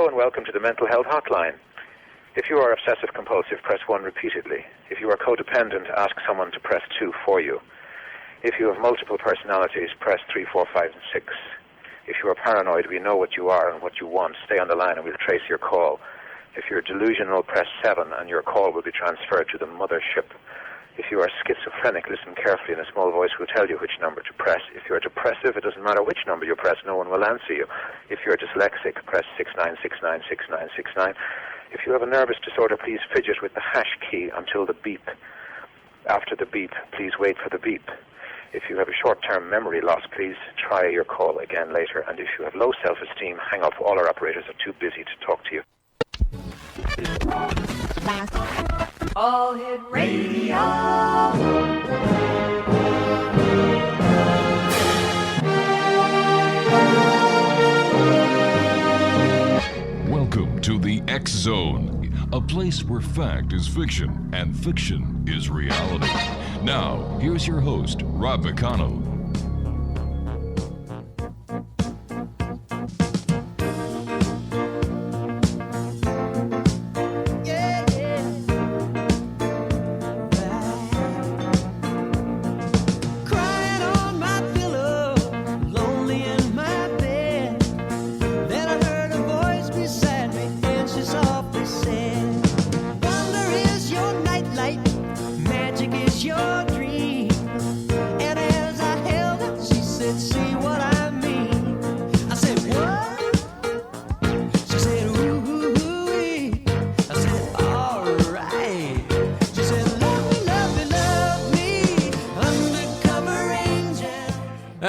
Hello and welcome to the Mental Health Hotline. If you are obsessive-compulsive, press 1 repeatedly. If you are codependent, ask someone to press 2 for you. If you have multiple personalities, press 3, 4, 5, and 6. If you are paranoid, we know what you are and what you want. Stay on the line and we'll trace your call. If you're delusional, press 7 and your call will be transferred to the mothership. If you are schizophrenic, listen carefully and a small voice will tell you which number to press. If you're depressive, it doesn't matter which number you press, no one will answer you. If you're dyslexic, press 69696969. If you have a nervous disorder, please fidget with the hash key until the beep. After the beep, please wait for the beep. If you have a short-term memory loss, please try your call again later. And if you have low self-esteem, hang up. All our operators are too busy to talk to you. All Hit Radio. Welcome to the X Zone, a place where fact is fiction and fiction is reality. Now, here's your host, Rob McConnell.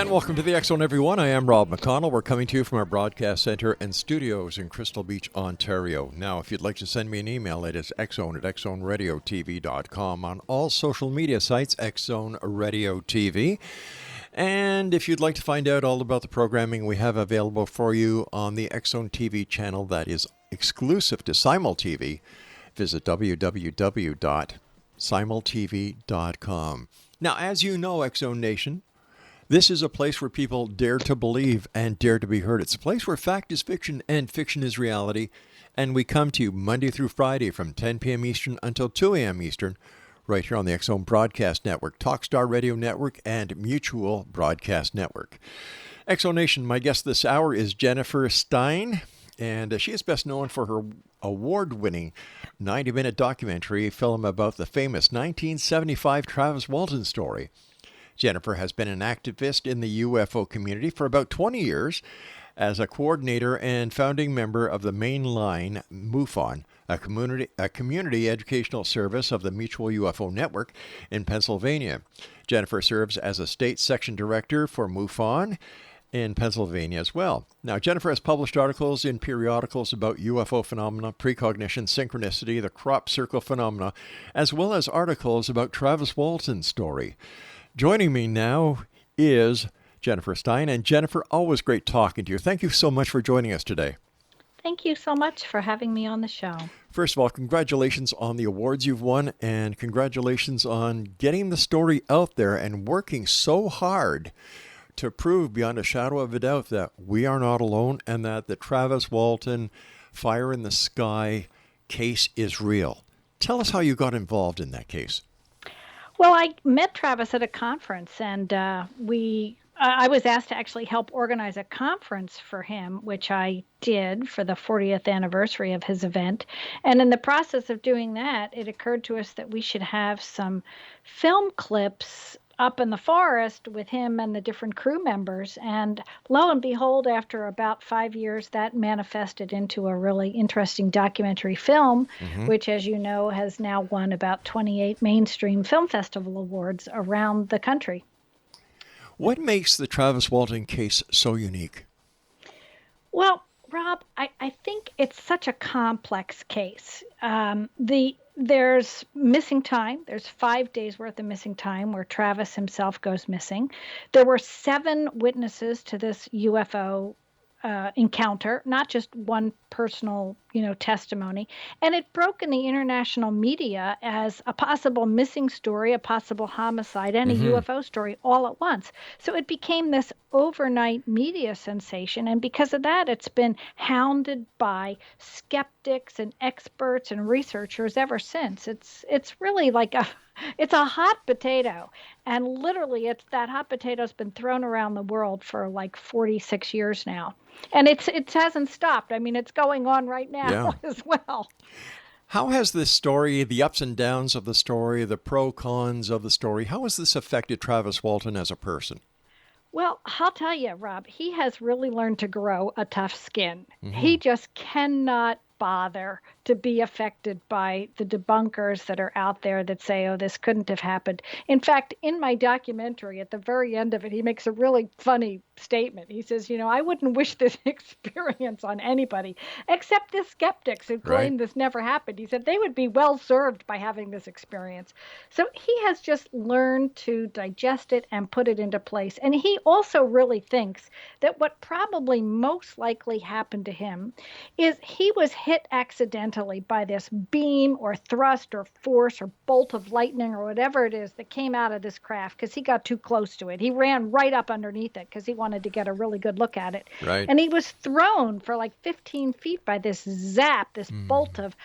Welcome to the X Zone, everyone. I am Rob McConnell. We're coming to you from our broadcast center and studios in Crystal Beach, Ontario. Now, if you'd like to send me an email, it is xzone@xzoneradiotv.com. On all social media sites, X-Zone Radio TV. And if you'd like to find out all about the programming we have available for you on the X-Zone TV channel that is exclusive to Simul TV, visit www.simultv.com. Now, as you know, X-Zone Nation, this is a place where people dare to believe and dare to be heard. It's a place where fact is fiction and fiction is reality. And we come to you Monday through Friday from 10 p.m. Eastern until 2 a.m. Eastern, right here on the X-Zone Broadcast Network, Talkstar Radio Network, and Mutual Broadcast Network. X-Zone Nation, my guest this hour is Jennifer Stein, and she is best known for her award-winning 90-minute documentary film about the famous 1975 Travis Walton story. Jennifer has been an activist in the UFO community for about 20 years as a coordinator and founding member of the Main Line MUFON, a community educational service of the Mutual UFO Network in Pennsylvania. Jennifer serves as a state section director for MUFON in Pennsylvania as well. Now, Jennifer has published articles in periodicals about UFO phenomena, precognition, synchronicity, the crop circle phenomena, as well as articles about Travis Walton's story. Joining me now is Jennifer Stein. And Jennifer, always great talking to you. Thank you so much for joining us today. Thank you so much for having me on the show. First of all, congratulations on the awards you've won, and congratulations on getting the story out there and working so hard to prove beyond a shadow of a doubt that we are not alone and that the Travis Walton fire in the sky case is real. Tell us how you got involved in that case. Well, I met Travis at a conference, and I was asked to actually help organize a conference for him, which I did for the 40th anniversary of his event. And in the process of doing that, it occurred to us that we should have some film clips up in the forest with him and the different crew members. And lo and behold, after about 5 years, that manifested into a really interesting documentary film, which, as you know, has now won about 28 mainstream film festival awards around the country. What makes the Travis Walton case so unique? Well, Rob, I think it's such a complex case. There's missing time. There's 5 days worth of missing time where Travis himself goes missing. There were 7 witnesses to this UFO encounter, not just one personal, testimony. And it broke in the international media as a possible missing story, a possible homicide, and a UFO story all at once. So it became this overnight media sensation. And because of that, it's been hounded by skeptics and experts and researchers ever since. It's really like it's a hot potato. And literally, that hot potato's been thrown around the world for like 46 years now. And it hasn't stopped. I mean, it's going on right now as well. How has this story, the ups and downs of the story, the pro cons of the story, how has this affected Travis Walton as a person? Well, I'll tell you, Rob, he has really learned to grow a tough skin. He just cannot bother to be affected by the debunkers that are out there that say, oh, this couldn't have happened. In fact, in my documentary, at the very end of it, he makes a really funny statement. He says, I wouldn't wish this experience on anybody except the skeptics who claim this never happened. He said they would be well served by having this experience. So he has just learned to digest it and put it into place. And he also really thinks that what probably most likely happened to him is he was hit accidentally by this beam or thrust or force or bolt of lightning or whatever it is that came out of this craft because he got too close to it. He ran right up underneath it because he wanted to get a really good look at it. Right. And he was thrown for like 15 feet by this zap, this bolt of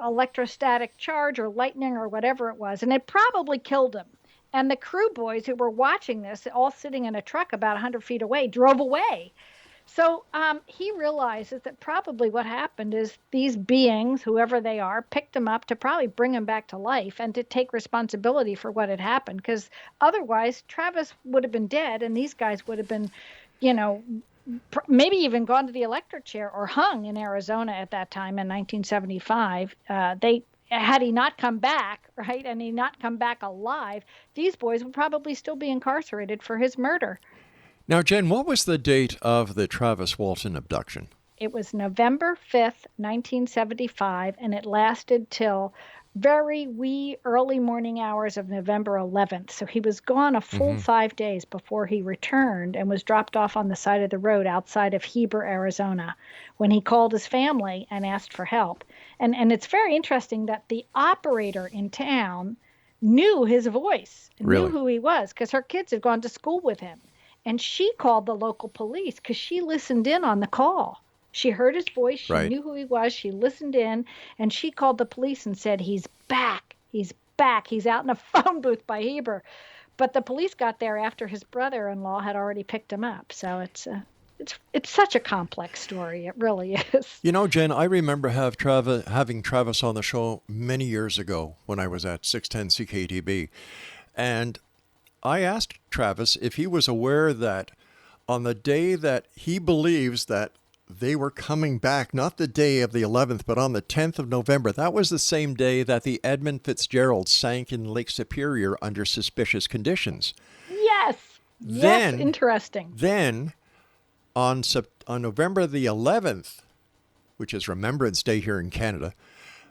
electrostatic charge or lightning or whatever it was. And it probably killed him. And the crew boys who were watching this, all sitting in a truck about 100 feet away, drove away. So he realizes that probably what happened is these beings, whoever they are, picked him up to probably bring him back to life and to take responsibility for what had happened. Because otherwise, Travis would have been dead and these guys would have been, maybe even gone to the electric chair or hung in Arizona at that time in 1975. Had he not come back, right, and he not come back alive, these boys would probably still be incarcerated for his murder. Now, Jen, what was the date of the Travis Walton abduction? It was November 5th, 1975, and it lasted till very wee early morning hours of November 11th. So he was gone a full 5 days before he returned and was dropped off on the side of the road outside of Heber, Arizona, when he called his family and asked for help. And it's very interesting that the operator in town knew his voice, knew who he was, because her kids had gone to school with him. And she called the local police because she listened in on the call. She heard his voice. She knew who he was. She listened in, and she called the police and said, he's back. He's back. He's out in a phone booth by Heber. But the police got there after his brother-in-law had already picked him up. So it's such a complex story. It really is. Jen, I remember having Travis on the show many years ago when I was at 610 CKTB. And I asked Travis if he was aware that on the day that he believes that they were coming back, not the day of the 11th, but on the 10th of November, that was the same day that the Edmund Fitzgerald sank in Lake Superior under suspicious conditions. Yes. Yes, interesting. Then, on November the 11th, which is Remembrance Day here in Canada,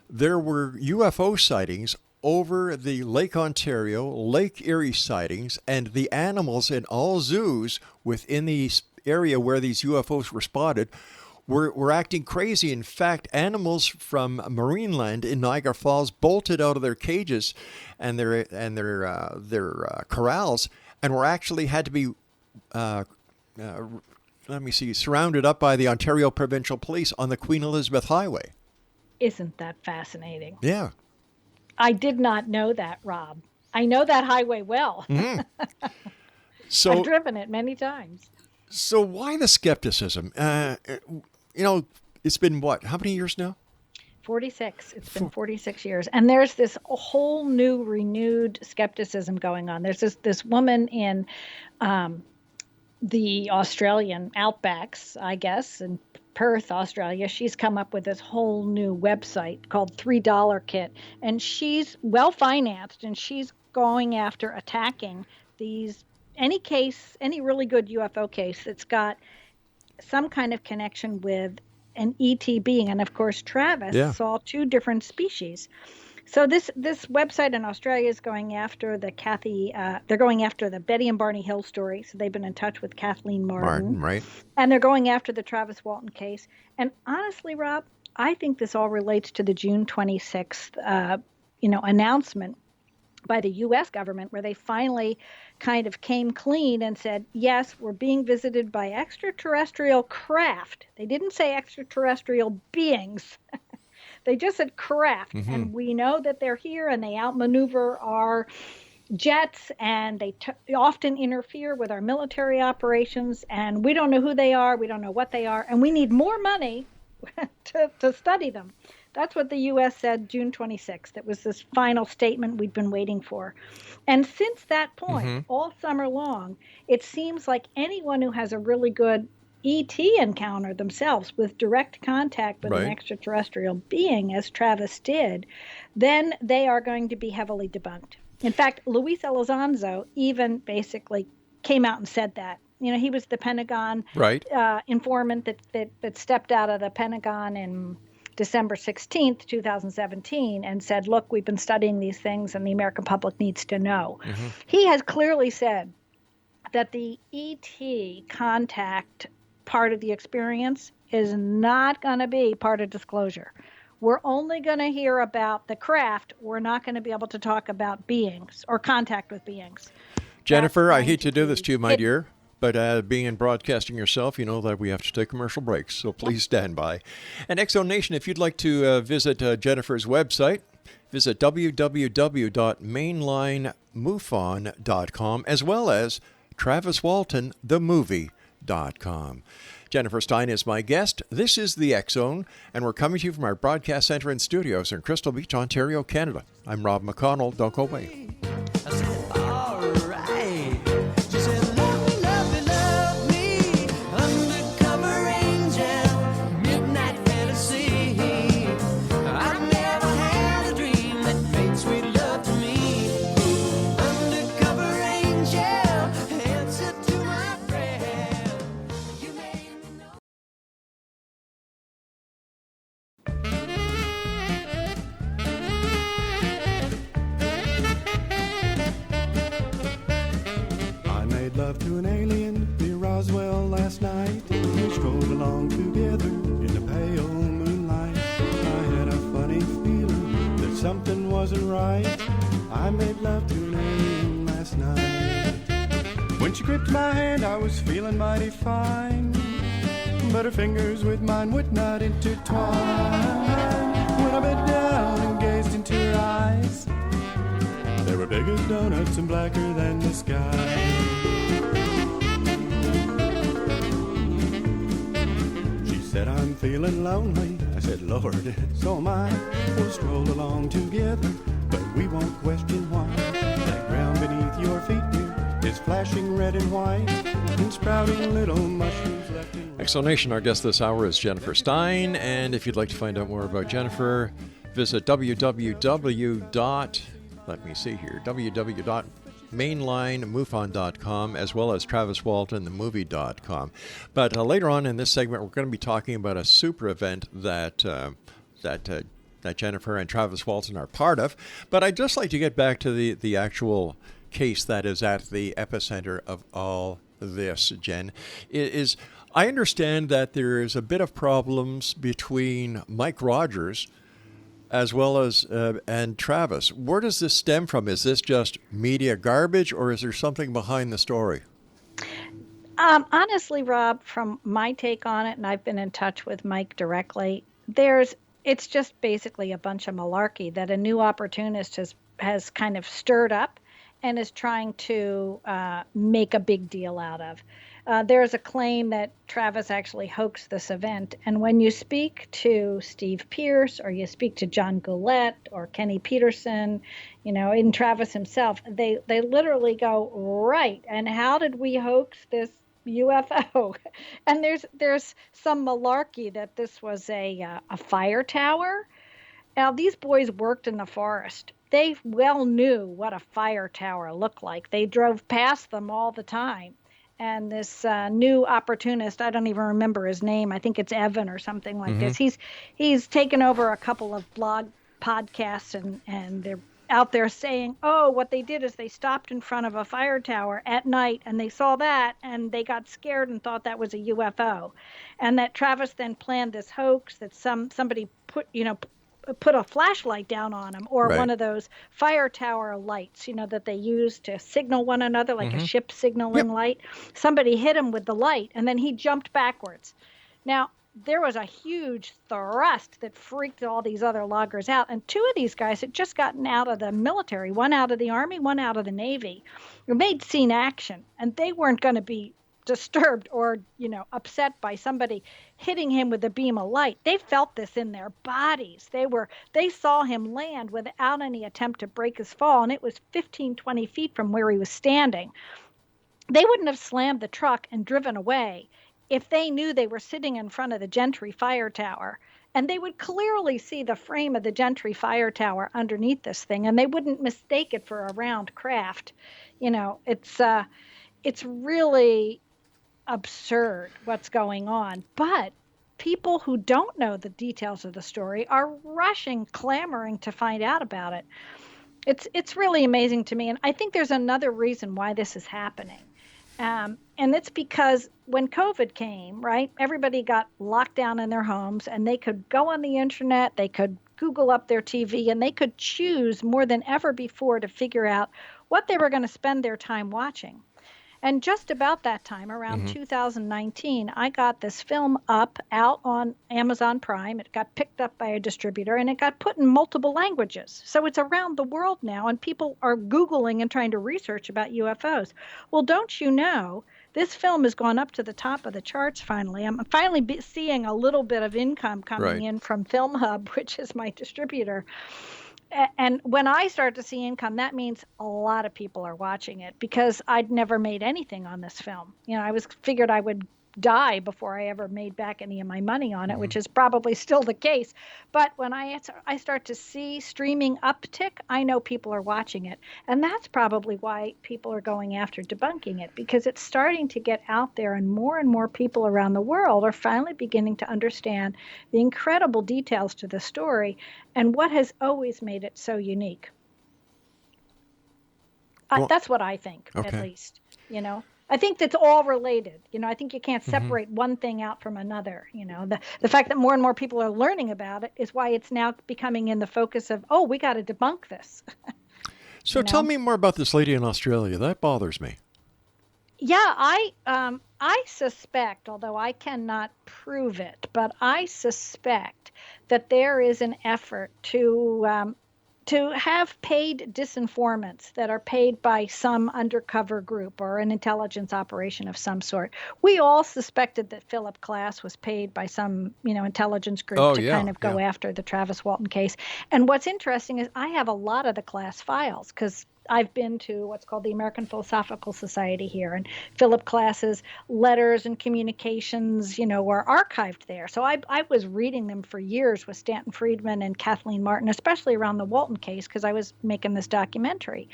there were UFO sightings over the Lake Ontario, Lake Erie sightings, and the animals in all zoos within the area where these UFOs were spotted were acting crazy. In fact, animals from Marineland in Niagara Falls bolted out of their cages and their corrals, and were actually had to be surrounded up by the Ontario Provincial Police on the Queen Elizabeth Highway. Isn't that fascinating? Yeah. I did not know that, Rob. I know that highway well. So I've driven it many times. So why the skepticism? It's been what? How many years now? 46. It's been 46 years. And there's this whole new renewed skepticism going on. There's this woman in the Australian outbacks, I guess, in Perth, Australia. She's come up with this whole new website called $3 Kit. And she's well financed, and she's going after attacking any really good UFO case that's got some kind of connection with an ET being. And of course, Travis saw two different species. So this website in Australia is going after the they're going after the Betty and Barney Hill story. So they've been in touch with Kathleen Martin. Right. And they're going after the Travis Walton case. And honestly, Rob, I think this all relates to the June 26th, announcement by the U.S. government, where they finally kind of came clean and said, yes, we're being visited by extraterrestrial craft. They didn't say extraterrestrial beings. They just said craft. Mm-hmm. And we know that they're here and they outmaneuver our jets, and they often interfere with our military operations. And we don't know who they are. We don't know what they are. And we need more money to study them. That's what the U.S. said June 26th. It was this final statement we'd been waiting for. And since that point, all summer long, it seems like anyone who has a really good ET encounter themselves with direct contact with an extraterrestrial being, as Travis did, then they are going to be heavily debunked. In fact, Luis Elizondo even basically came out and said that. He was the Pentagon informant that stepped out of the Pentagon in December 16th, 2017, and said, look, we've been studying these things and the American public needs to know. He has clearly said that the ET contact part of the experience is not going to be part of disclosure. We're only going to hear about the craft. We're not going to be able to talk about beings or contact with beings. Jennifer, I hate to do this to you, my dear, but being in broadcasting yourself, you know that we have to take commercial breaks, so please stand by. And X Zone Nation, if you'd like to visit Jennifer's website, visit www.mainlinemufon.com, as well as traviswaltonthemovie.com. Jennifer Stein is my guest. This is the X Zone, and we're coming to you from our broadcast center and studios in Crystal Beach, Ontario, Canada. I'm Rob McConnell. Don't go away. Love to an alien near Roswell last night. We strolled along together in the pale moonlight. I had a funny feeling that something wasn't right. I made love to an alien last night. When she gripped my hand, I was feeling mighty fine, but her fingers with mine would not intertwine. When I bent down and gazed into her eyes, they were big as donuts and blacker than the sky. Said I'm feeling lonely. I said, Lord, so am I. We'll stroll along together, but we won't question why. That ground beneath your feet, dear, is flashing red and white, and sprouting little mushrooms left and right. Explanation, our guest this hour is Jennifer Stein, and if you'd like to find out more about Jennifer, visit www.mainlinemufon.com, as well as traviswaltonthemovie.com. But later on in this segment, we're going to be talking about a super event that Jennifer and Travis Walton are part of. But I'd just like to get back to the actual case that is at the epicenter of all this, Jen. I understand that there is a bit of problems between Mike Rogers as well as and Travis. Where does this stem from? Is this just media garbage, or is there something behind the story? Honestly, Rob, from my take on it, and I've been in touch with Mike directly, it's just basically a bunch of malarkey that a new opportunist has kind of stirred up and is trying to make a big deal out of. There's a claim that Travis actually hoaxed this event. And when you speak to Steve Pierce, or you speak to John Goulet or Kenny Peterson, even Travis himself, they literally go, right, and how did we hoax this UFO? And there's some malarkey that this was a fire tower. Now, these boys worked in the forest. They well knew what a fire tower looked like. They drove past them all the time. And this new opportunist, I don't even remember his name. I think it's Evan or something like this. He's taken over a couple of blog podcasts and they're out there saying, oh, what they did is they stopped in front of a fire tower at night and they saw that and they got scared and thought that was a UFO. And that Travis then planned this hoax that somebody put a flashlight down on him, or Right. one of those fire tower lights, that they use to signal one another, like a ship signaling light. Somebody hit him with the light and then he jumped backwards. Now, there was a huge thrust that freaked all these other loggers out. And two of these guys had just gotten out of the military, one out of the Army, one out of the Navy. They'd seen action, and they weren't going to be disturbed or, upset by somebody hitting him with a beam of light. They felt this in their bodies. They saw him land without any attempt to break his fall, and it was 15, 20 feet from where he was standing. They wouldn't have slammed the truck and driven away if they knew they were sitting in front of the Gentry Fire Tower, and they would clearly see the frame of the Gentry Fire Tower underneath this thing, and they wouldn't mistake it for a round craft. It's really absurd what's going on. But people who don't know the details of the story are rushing, clamoring to find out about it. It's really amazing to me, and I think there's another reason why this is happening. And it's because when COVID came, right, everybody got locked down in their homes and they could go on the internet, they could Google up their TV, and they could choose more than ever before to figure out what they were going to spend their time watching. And just about that time, around 2019, I got this film out on Amazon Prime. It got picked up by a distributor, and it got put in multiple languages. So it's around the world now, and people are Googling and trying to research about UFOs. Well, don't you know, this film has gone up to the top of the charts finally. I'm finally seeing a little bit of income coming in from Film Hub, which is my distributor. And when I start to see income, that means a lot of people are watching it, because I'd never made anything on this film. I figured I would die before I ever made back any of my money on it, which is probably still the case. But when I start to see streaming uptick, I know people are watching it. And that's probably why people are going after debunking it, because it's starting to get out there, and more people around the world are finally beginning to understand the incredible details to the story and what has always made it so unique. That's what I think, at least, I think that's all related. I think you can't separate one thing out from another. The fact that more and more people are learning about it is why it's now becoming in the focus of, we got to debunk this. So tell me more about this lady in Australia. That bothers me. Yeah, I suspect, although I cannot prove it, but I suspect that there is an effort to have paid disinformants that are paid by some undercover group or an intelligence operation of some sort. We all suspected that Philip Klass was paid by some, intelligence group to kind of go after the Travis Walton case. And what's interesting is I have a lot of the Klass files, because I've been to what's called the American Philosophical Society here, and Philip Klass's letters and communications, were archived there. So I was reading them for years with Stanton Friedman and Kathleen Martin, especially around the Walton case, because I was making this documentary.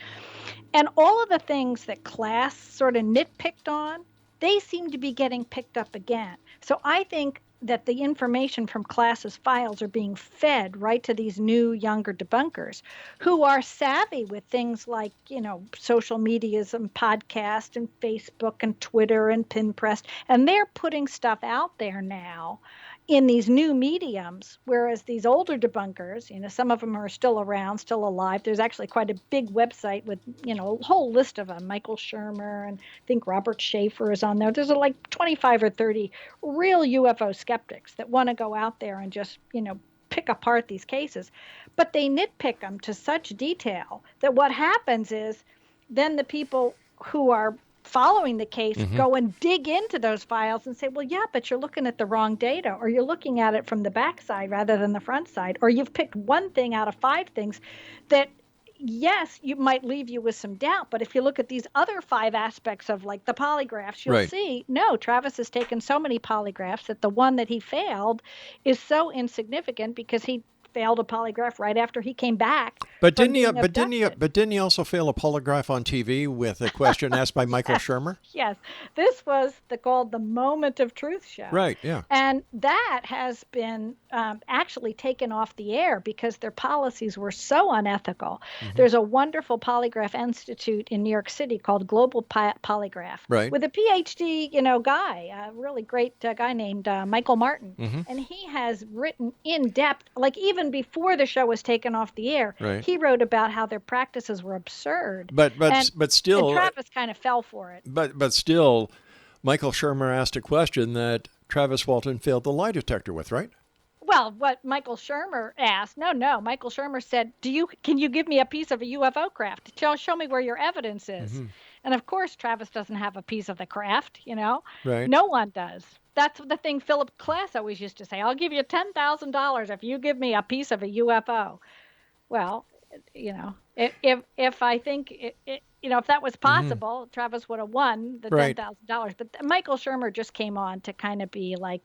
And all of the things that Klass sort of nitpicked on, they seem to be getting picked up again. So I think that the information from Klass's files are being fed right to these new, younger debunkers who are savvy with things like, social medias and podcast and Facebook and Twitter and Pinterest. And they're putting stuff out there now in these new mediums, whereas these older debunkers, some of them are still around, still alive. There's actually quite a big website with, a whole list of them. Michael Shermer and I think Robert Schaefer is on there. There's like 25 or 30 real UFO skeptics that want to go out there and just, pick apart these cases. But they nitpick them to such detail that what happens is then the people who are following the case go and dig into those files and say, well, yeah, but you're looking at the wrong data, or you're looking at it from the backside rather than the front side, or you've picked one thing out of 5 things that, yes, you might leave you with some doubt, but if you look at these other 5 aspects of like the polygraphs, you'll see, no, Travis has taken so many polygraphs that the one that he failed is so insignificant because he failed a polygraph right after he came back But from didn't he? being abducted. But didn't he also fail a polygraph on TV with a question asked by Michael Shermer? Yes, this was called the Moment of Truth show. Right. Yeah. And that has been actually taken off the air because their policies were so unethical. There's a wonderful polygraph institute in New York City called Global Polygraph, Right. with a PhD, guy, a really great guy named Michael Martin, and he has written in depth, like even before the show was taken off the air. Right. He wrote about how their practices were absurd. But still, and Travis kind of fell for it. But still, Michael Shermer asked a question that Travis Walton failed the lie detector with, right? Well, what Michael Shermer asked, no. Michael Shermer said, can you give me a piece of a UFO craft? Show me where your evidence is. And of course, Travis doesn't have a piece of the craft, Right. No one does. That's the thing Philip Klass always used to say. I'll give you $10,000 if you give me a piece of a UFO. Well, if I think if that was possible, Travis would have won the $10,000. But Michael Shermer just came on to kind of be like,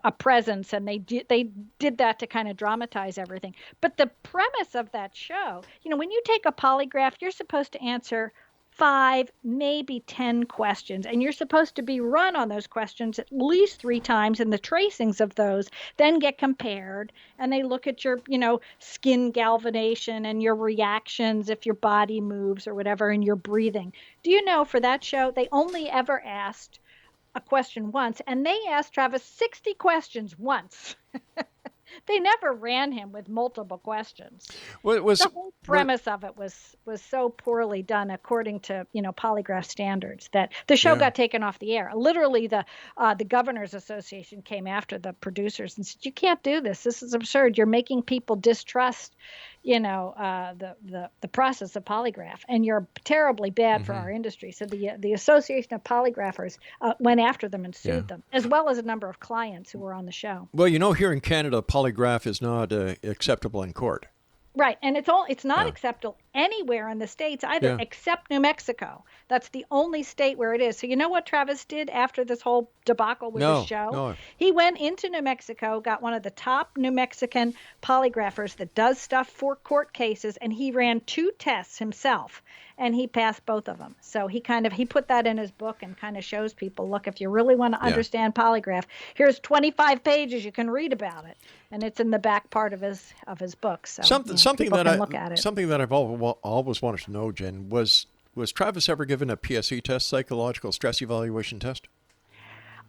a presence, and they did that to kind of dramatize everything. But the premise of that show, when you take a polygraph, you're supposed to answer 5, maybe 10 questions, and you're supposed to be run on those questions at least 3 times, and the tracings of those then get compared, and they look at your skin galvanization and your reactions if your body moves or whatever, and your breathing. Do you know, for that show they only ever asked a question once, and they asked Travis 60 questions once. They never ran him with multiple questions. The whole premise of it was so poorly done according to polygraph standards that the show got taken off the air. Literally, the Governors Association came after the producers and said, "You can't do this. This is absurd. You're making people distrust the process of polygraph, and you're terribly bad for our industry." So the Association of Polygraphers went after them and sued them, as well as a number of clients who were on the show. Well, here in Canada, polygraph is not acceptable in court. Right, and it's not acceptable anywhere in the States either, except New Mexico. That's the only state where it is. So you know what Travis did after this whole debacle with the show? No. He went into New Mexico, got one of the top New Mexican polygraphers that does stuff for court cases, and he ran 2 tests himself, and he passed both of them. So he put that in his book and kind of shows people, look, if you really want to understand polygraph, here's 25 pages you can read about it, and it's in the back part of his book. So something that look at it. Something that I've always wanted to know, Jen, was Travis ever given a PA.She test, psychological stress evaluation test?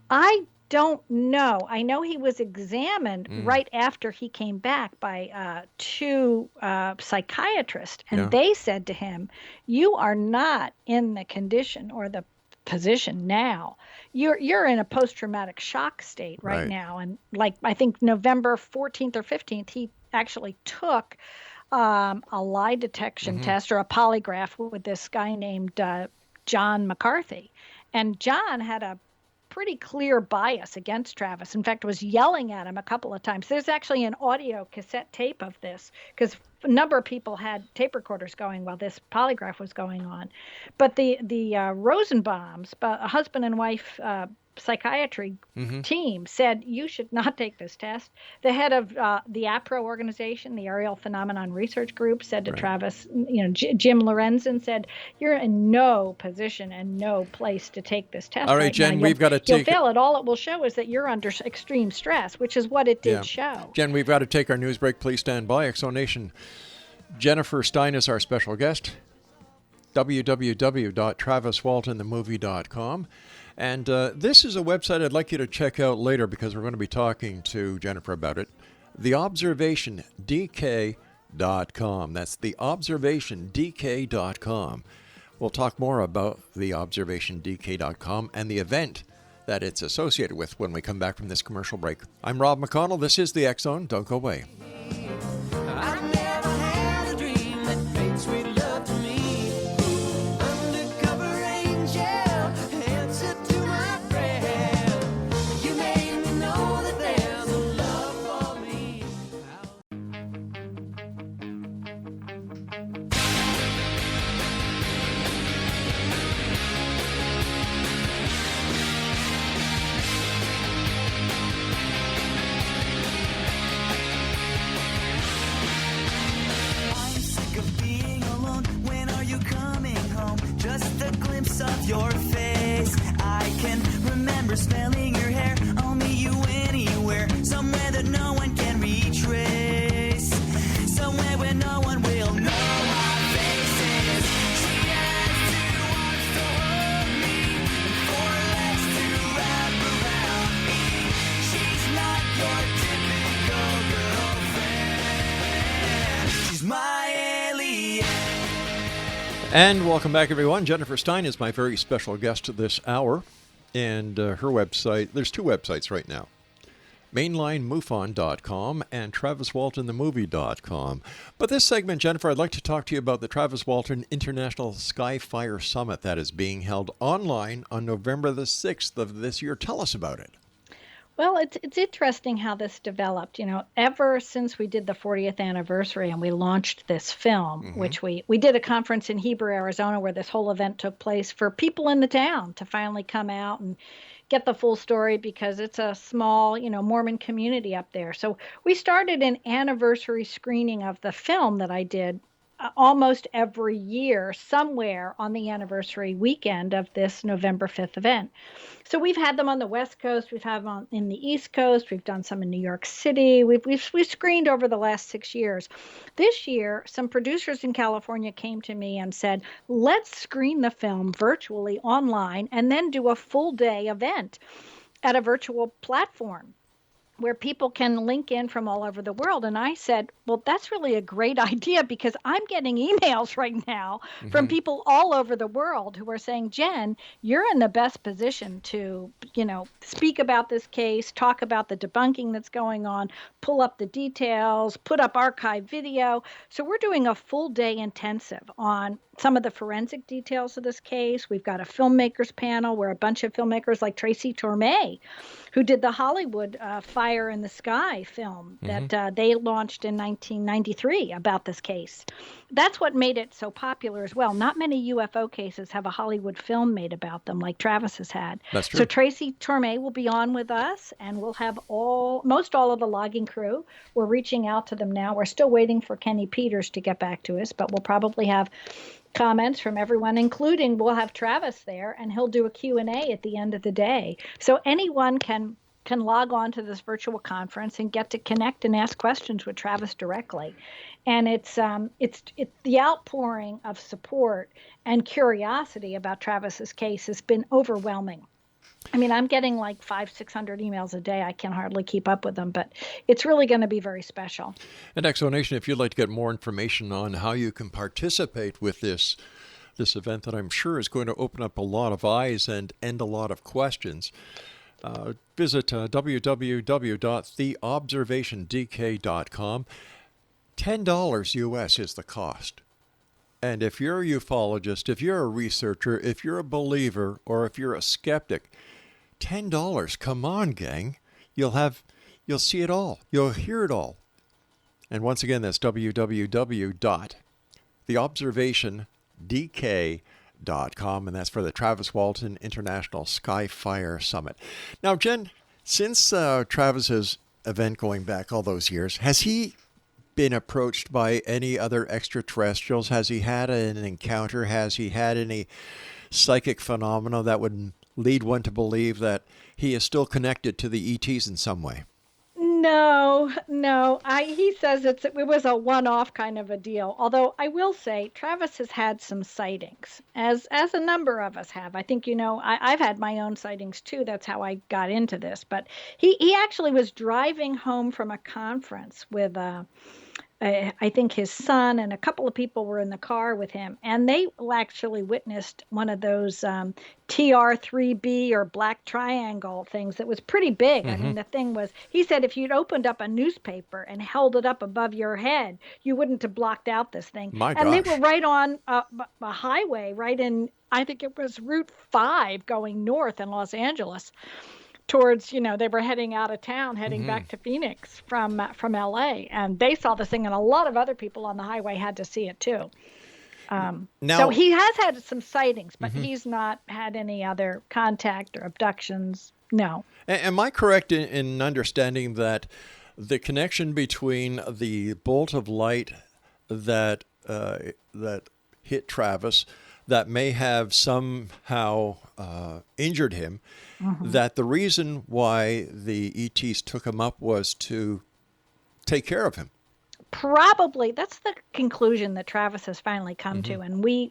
I don't know. I know he was examined right after he came back by 2 psychiatrists, and they said to him, "You are not in the condition or the position now. You're in a post-traumatic shock state right now." And I think November 14th or 15th, he actually took a lie detection test or a polygraph with this guy named John McCarthy. And John had a pretty clear bias against Travis. In fact, was yelling at him a couple of times. There's actually an audio cassette tape of this because a number of people had tape recorders going while this polygraph was going on. But the Rosenbaums, a husband and wife psychiatry team, said you should not take this test. The head of the APRO organization, the Aerial Phenomenon Research Group, said to Travis, Jim Lorenzen said, "You're in no position and no place to take this test." All right, Jen, we've got to take. You'll fail it. All it will show is that you're under extreme stress, which is what it did show. Jen, we've got to take our news break. Please stand by. Exonation. Jennifer Stein is our special guest. www.traviswaltonthemovie.com. And this is a website I'd like you to check out later because we're going to be talking to Jennifer about it. TheObservationDK.com. That's TheObservationDK.com. We'll talk more about TheObservationDK.com and the event that it's associated with when we come back from this commercial break. I'm Rob McConnell. This is the X Zone. Don't go away. your face. I can remember smelling your hair. I'll meet you anywhere, somewhere that no one can retrace, somewhere where no one will know our faces. She has 2 arms to hold me and 4 legs to wrap around me. She's not your typical girlfriend. She's my alien. And welcome back, everyone. Jennifer Stein is my very special guest this hour. And her website, there's 2 websites right now, mainlinemufon.com and traviswaltonthemovie.com. But this segment, Jennifer, I'd like to talk to you about the Travis Walton International Skyfire Summit that is being held online on November the 6th of this year. Tell us about it. Well, it's interesting how this developed. You know, ever since we did the 40th anniversary and we launched this film, which we did a conference in Heber, Arizona, where this whole event took place for people in the town to finally come out and get the full story, because it's a small, Mormon community up there. So we started an anniversary screening of the film that I did almost every year, somewhere on the anniversary weekend of this November 5th event. So we've had them on the West Coast, we've had them in the East Coast, we've done some in New York City, we've screened over the last 6 years. This year, some producers in California came to me and said, let's screen the film virtually online and then do a full day event at a virtual platform where people can link in from all over the world. And I said, well, that's really a great idea, because I'm getting emails right now from people all over the world who are saying, Jen, you're in the best position to, speak about this case, talk about the debunking that's going on, pull up the details, put up archive video. So we're doing a full day intensive on some of the forensic details of this case. We've got a filmmakers panel where a bunch of filmmakers like Tracy Torme, who did the Hollywood Fire in the Sky film that they launched in 1993 about this case. That's what made it so popular as well. Not many UFO cases have a Hollywood film made about them like Travis has had. That's true. So Tracy Torme will be on with us, and we'll have most all of the logging crew. We're reaching out to them now. We're still waiting for Kenny Peters to get back to us, but we'll probably have comments from everyone, including we'll have Travis there, and he'll do a Q&A at the end of the day. So anyone can log on to this virtual conference and get to connect and ask questions with Travis directly. And it's the outpouring of support and curiosity about Travis's case has been overwhelming. I mean, I'm getting like 500-600 emails a day. I can hardly keep up with them, but it's really going to be very special. And Exonation, if you'd like to get more information on how you can participate with this event that I'm sure is going to open up a lot of eyes and end a lot of questions, visit www.theobservationdk.com. $10 US is the cost. And if you're a ufologist, if you're a researcher, if you're a believer, or if you're a skeptic, $10, come on, gang. You'll see it all. You'll hear it all. And once again, that's www.theobservationdk.com, and that's for the Travis Walton International Skyfire Summit. Now, Jen, since Travis's event going back all those years, has he been approached by any other extraterrestrials? Has he had an encounter? Has he had any psychic phenomena that would lead one to believe that he is still connected to the ETs in some way? No. He says it was a one-off kind of a deal. Although I will say Travis has had some sightings, as a number of us have. I think, I've had my own sightings too. That's how I got into this. But he actually was driving home from a conference with I think his son and a couple of people were in the car with him, and they actually witnessed one of those TR3B or black triangle things that was pretty big. I mean, the thing was, he said if you'd opened up a newspaper and held it up above your head, you wouldn't have blocked out this thing. My and gosh. they were right on a highway, right in, I think it was Route 5 going north in Los Angeles. Towards, they were heading out of town, heading back to Phoenix from LA, and they saw this thing, and a lot of other people on the highway had to see it too. So he has had some sightings, but he's not had any other contact or abductions. No. Am I correct in understanding that the connection between the bolt of light that hit Travis, that may have somehow injured him, that the reason why the ETs took him up was to take care of him. Probably that's the conclusion that Travis has finally come to, and we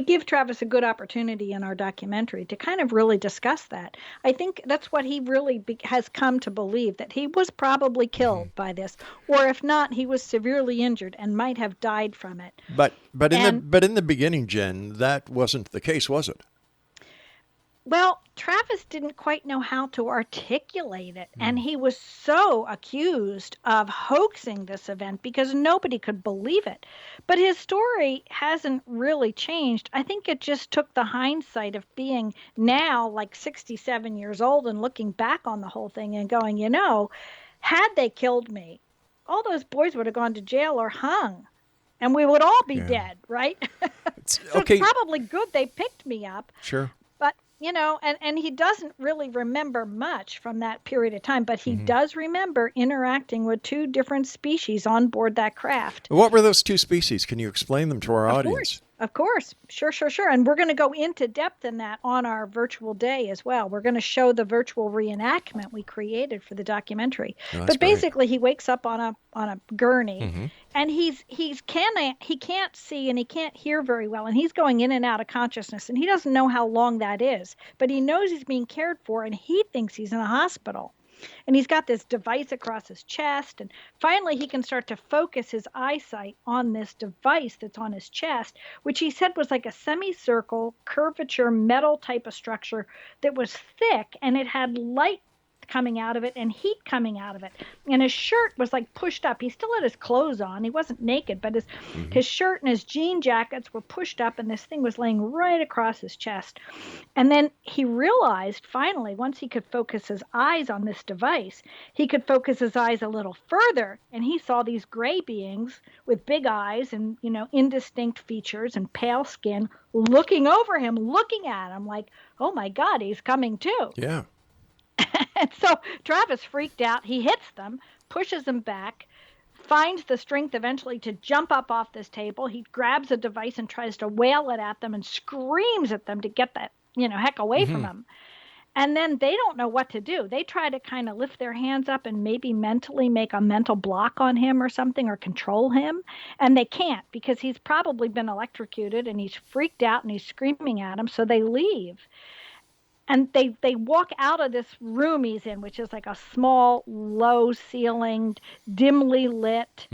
give Travis a good opportunity in our documentary to kind of really discuss that. I think that's what he really has come to believe, that he was probably killed by this, or if not, he was severely injured and might have died from it. But in the beginning, Jen, that wasn't the case, was it? Well, Travis didn't quite know how to articulate it, and he was so accused of hoaxing this event because nobody could believe it. But his story hasn't really changed. I think it just took the hindsight of being now like 67 years old and looking back on the whole thing and going, had they killed me, all those boys would have gone to jail or hung, and we would all be dead, right? It's probably good they picked me up. Sure. And he doesn't really remember much from that period of time, but he does remember interacting with two different species on board that craft. What were those two species? Can you explain them to our audience? Of course. Sure. And we're going to go into depth in that on our virtual day as well. We're going to show the virtual reenactment we created for the documentary. But basically, he wakes up on a gurney, and he can't see and he can't hear very well, and he's going in and out of consciousness, and he doesn't know how long that is, but he knows he's being cared for, and he thinks he's in a hospital. And he's got this device across his chest. And finally, he can start to focus his eyesight on this device that's on his chest, which he said was like a semicircle, curvature, metal type of structure that was thick, and it had light coming out of it and heat coming out of it. And his shirt was like pushed up. He still had his clothes on. He wasn't naked, but his shirt and his jean jackets were pushed up, and this thing was laying right across his chest. And then he realized finally, once he could focus his eyes on this device, he could focus his eyes a little further, and he saw these gray beings with big eyes and, indistinct features and pale skin looking over him, looking at him like, oh my God, he's coming too. Yeah. And so Travis freaked out. He hits them, pushes them back, finds the strength eventually to jump up off this table. He grabs a device and tries to wail it at them and screams at them to get that, heck away from him. And then they don't know what to do. They try to kind of lift their hands up and maybe mentally make a mental block on him or something, or control him. And they can't, because he's probably been electrocuted and he's freaked out and he's screaming at them. So they leave. And they walk out of this room he's in, which is like a small, low-ceilinged, dimly lit,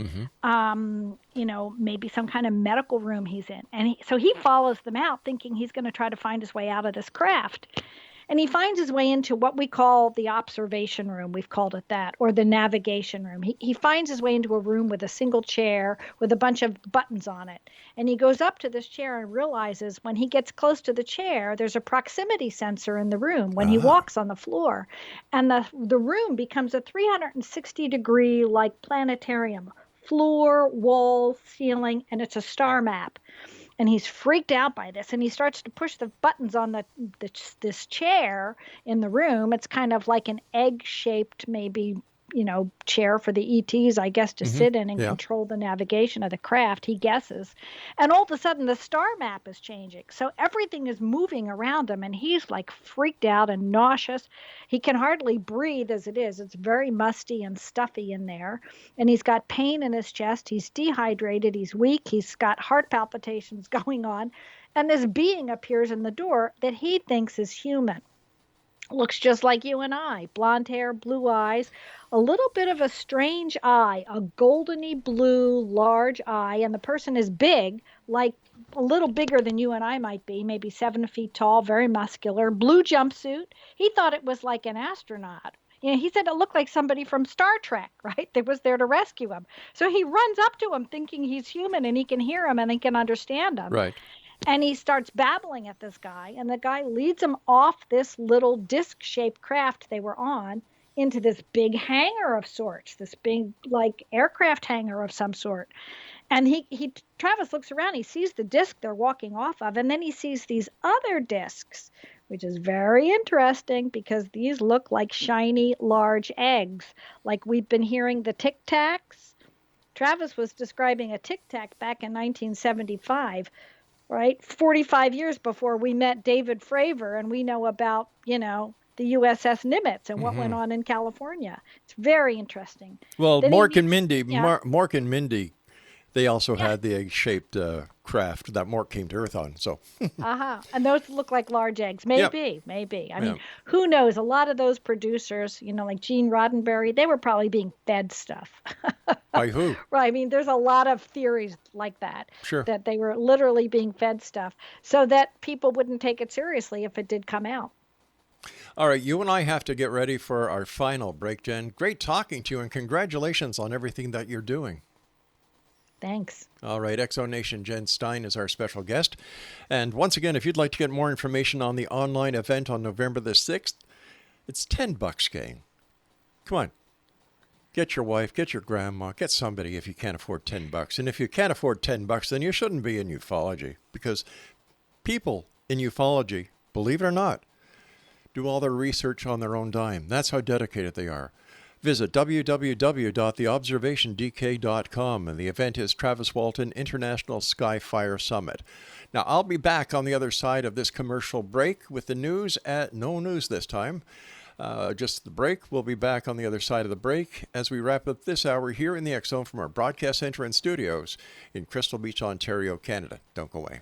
maybe some kind of medical room he's in. And so he follows them out, thinking he's going to try to find his way out of this craft. And he finds his way into what we call the observation room. We've called it that, or the navigation room. He finds his way into a room with a single chair with a bunch of buttons on it. And he goes up to this chair and realizes when he gets close to the chair, there's a proximity sensor in the room when he walks on the floor. And the room becomes a 360-degree like planetarium, floor, wall, ceiling, and it's a star map. And he's freaked out by this, and he starts to push the buttons on this chair in the room. It's kind of like an egg-shaped, maybe, chair for the ETs, I guess, to sit in and control the navigation of the craft, he guesses. And all of a sudden, the star map is changing. So everything is moving around him, and he's like freaked out and nauseous. He can hardly breathe as it is. It's very musty and stuffy in there. And he's got pain in his chest. He's dehydrated. He's weak. He's got heart palpitations going on. And this being appears in the door that he thinks is human. Looks just like you and I. Blonde hair, blue eyes, a little bit of a strange eye, a goldeny blue, large eye. And the person is big, like a little bigger than you and I might be, maybe 7 feet tall, very muscular, blue jumpsuit. He thought it was like an astronaut. He said it looked like somebody from Star Trek, right? That was there to rescue him. So he runs up to him thinking he's human and he can hear him and he can understand him. Right. And he starts babbling at this guy, and the guy leads him off this little disc-shaped craft they were on into this big hangar of sorts, this big, like, aircraft hangar of some sort. And Travis looks around, he sees the disc they're walking off of, and then he sees these other discs, which is very interesting because these look like shiny, large eggs, like we've been hearing the Tic Tacs. Travis was describing a Tic Tac back in 1975. right? 45 years before we met David Fravor, and we know about, the USS Nimitz and what went on in California. It's very interesting. Well, Then Mork he and Mindy, yeah. Mork and Mindy, they also had the egg-shaped craft that Mork came to Earth on. So, And those look like large eggs. Maybe. I mean, who knows? A lot of those producers, like Gene Roddenberry, they were probably being fed stuff. By who? Right. I mean, there's a lot of theories like that. Sure. That they were literally being fed stuff so that people wouldn't take it seriously if it did come out. All right, you and I have to get ready for our final break, Jen. Great talking to you, and congratulations on everything that you're doing. Thanks. All right, Exonation Jen Stein is our special guest. And once again, if you'd like to get more information on the online event on November the 6th, it's $10, gang. Come on. Get your wife, get your grandma, get somebody if you can't afford $10. And if you can't afford $10, then you shouldn't be in ufology, because people in ufology, believe it or not, do all their research on their own dime. That's how dedicated they are. Visit www.theobservationdk.com, and the event is Travis Walton International Skyfire Summit. Now, I'll be back on the other side of this commercial break with the news no news this time. Just the break. We'll be back on the other side of the break as we wrap up this hour here in the X Zone from our broadcast center and studios in Crystal Beach, Ontario, Canada. Don't go away.